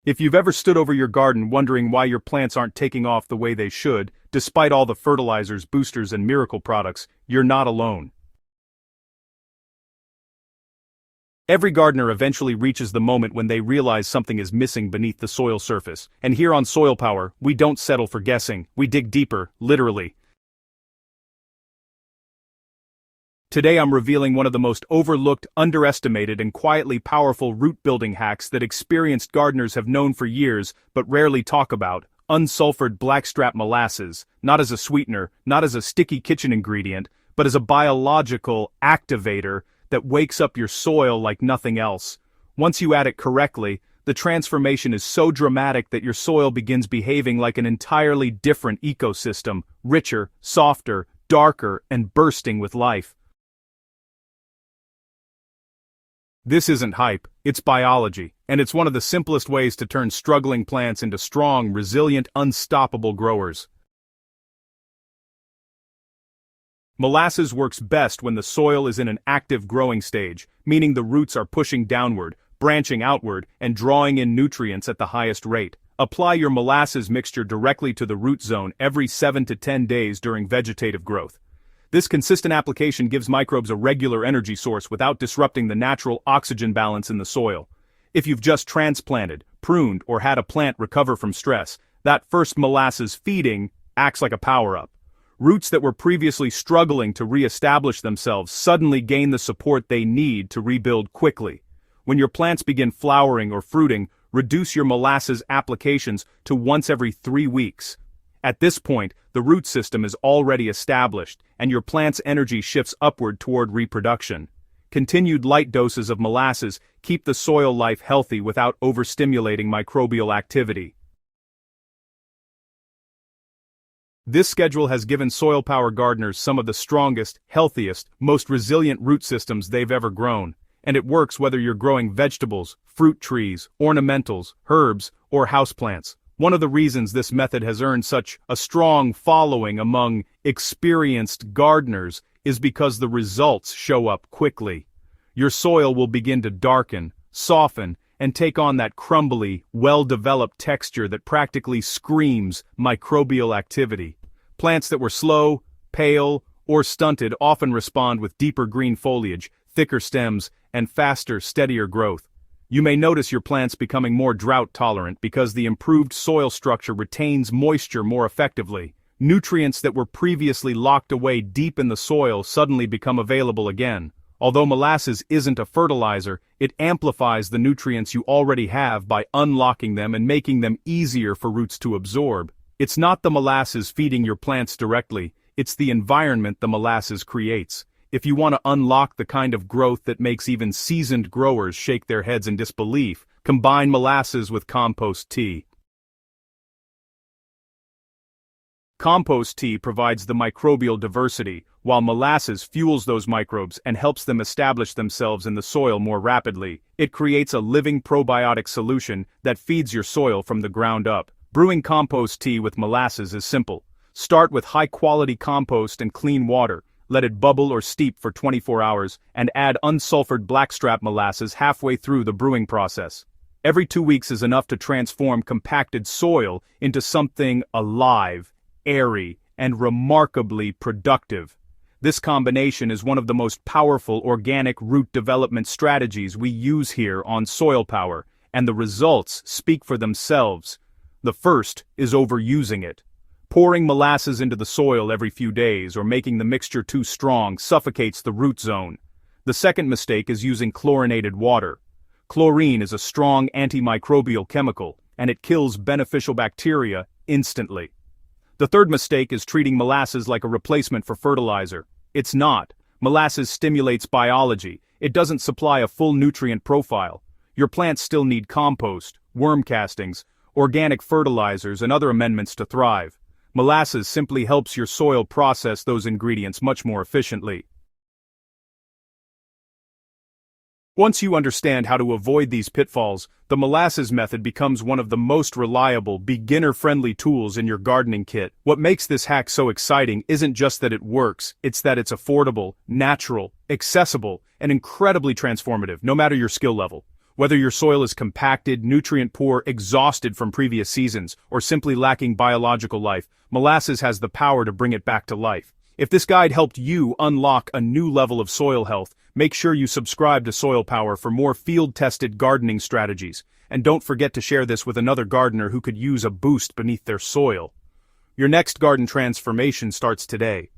If you've ever stood over your garden wondering why your plants aren't taking off the way they should, despite all the fertilizers, boosters, and miracle products, you're not alone. Every gardener eventually reaches the moment when they realize something is missing beneath the soil surface, and here on Soilpower, we don't settle for guessing, we dig deeper, literally. Today I'm revealing one of the most overlooked, underestimated, and quietly powerful root-building hacks that experienced gardeners have known for years but rarely talk about: unsulfured blackstrap molasses, not as a sweetener, not as a sticky kitchen ingredient, but as a biological activator that wakes up your soil like nothing else. Once you add it correctly, the transformation is so dramatic that your soil begins behaving like an entirely different ecosystem, richer, softer, darker, and bursting with life. This isn't hype, it's biology, and it's one of the simplest ways to turn struggling plants into strong, resilient, unstoppable growers. Molasses works best when the soil is in an active growing stage, meaning the roots are pushing downward, branching outward, and drawing in nutrients at the highest rate. Apply your molasses mixture directly to the root zone every 7 to 10 days during vegetative growth. This consistent application gives microbes a regular energy source without disrupting the natural oxygen balance in the soil. If you've just transplanted, pruned, or had a plant recover from stress, that first molasses feeding acts like a power-up. Roots that were previously struggling to re-establish themselves suddenly gain the support they need to rebuild quickly. When your plants begin flowering or fruiting, reduce your molasses applications to once every 3 weeks. At this point, the root system is already established, and your plant's energy shifts upward toward reproduction. Continued light doses of molasses keep the soil life healthy without overstimulating microbial activity. This schedule has given Soilpower gardeners some of the strongest, healthiest, most resilient root systems they've ever grown, and it works whether you're growing vegetables, fruit trees, ornamentals, herbs, or houseplants. One of the reasons this method has earned such a strong following among experienced gardeners is because the results show up quickly. Your soil will begin to darken, soften, and take on that crumbly, well-developed texture that practically screams microbial activity. Plants that were slow, pale, or stunted often respond with deeper green foliage, thicker stems, and faster, steadier growth. You may notice your plants becoming more drought-tolerant because the improved soil structure retains moisture more effectively. Nutrients that were previously locked away deep in the soil suddenly become available again. Although molasses isn't a fertilizer, it amplifies the nutrients you already have by unlocking them and making them easier for roots to absorb. It's not the molasses feeding your plants directly, it's the environment the molasses creates. If you want to unlock the kind of growth that makes even seasoned growers shake their heads in disbelief, combine molasses with compost tea. Compost tea provides the microbial diversity, while molasses fuels those microbes and helps them establish themselves in the soil more rapidly. It creates a living probiotic solution that feeds your soil from the ground up. Brewing compost tea with molasses is simple. Start with high-quality compost and clean water. Let it bubble or steep for 24 hours, and add unsulfured blackstrap molasses halfway through the brewing process. Every 2 weeks is enough to transform compacted soil into something alive, airy, and remarkably productive. This combination is one of the most powerful organic root development strategies we use here on Soilpower, and the results speak for themselves. The first is overusing it. Pouring molasses into the soil every few days or making the mixture too strong suffocates the root zone. The second mistake is using chlorinated water. Chlorine is a strong antimicrobial chemical, and it kills beneficial bacteria instantly. The third mistake is treating molasses like a replacement for fertilizer. It's not. Molasses stimulates biology. It doesn't supply a full nutrient profile. Your plants still need compost, worm castings, organic fertilizers, and other amendments to thrive. Molasses simply helps your soil process those ingredients much more efficiently. Once you understand how to avoid these pitfalls, the molasses method becomes one of the most reliable, beginner-friendly tools in your gardening kit. What makes this hack so exciting isn't just that it works, it's that it's affordable, natural, accessible, and incredibly transformative, no matter your skill level. Whether your soil is compacted, nutrient-poor, exhausted from previous seasons, or simply lacking biological life, molasses has the power to bring it back to life. If this guide helped you unlock a new level of soil health, make sure you subscribe to Soilpower for more field-tested gardening strategies. And don't forget to share this with another gardener who could use a boost beneath their soil. Your next garden transformation starts today.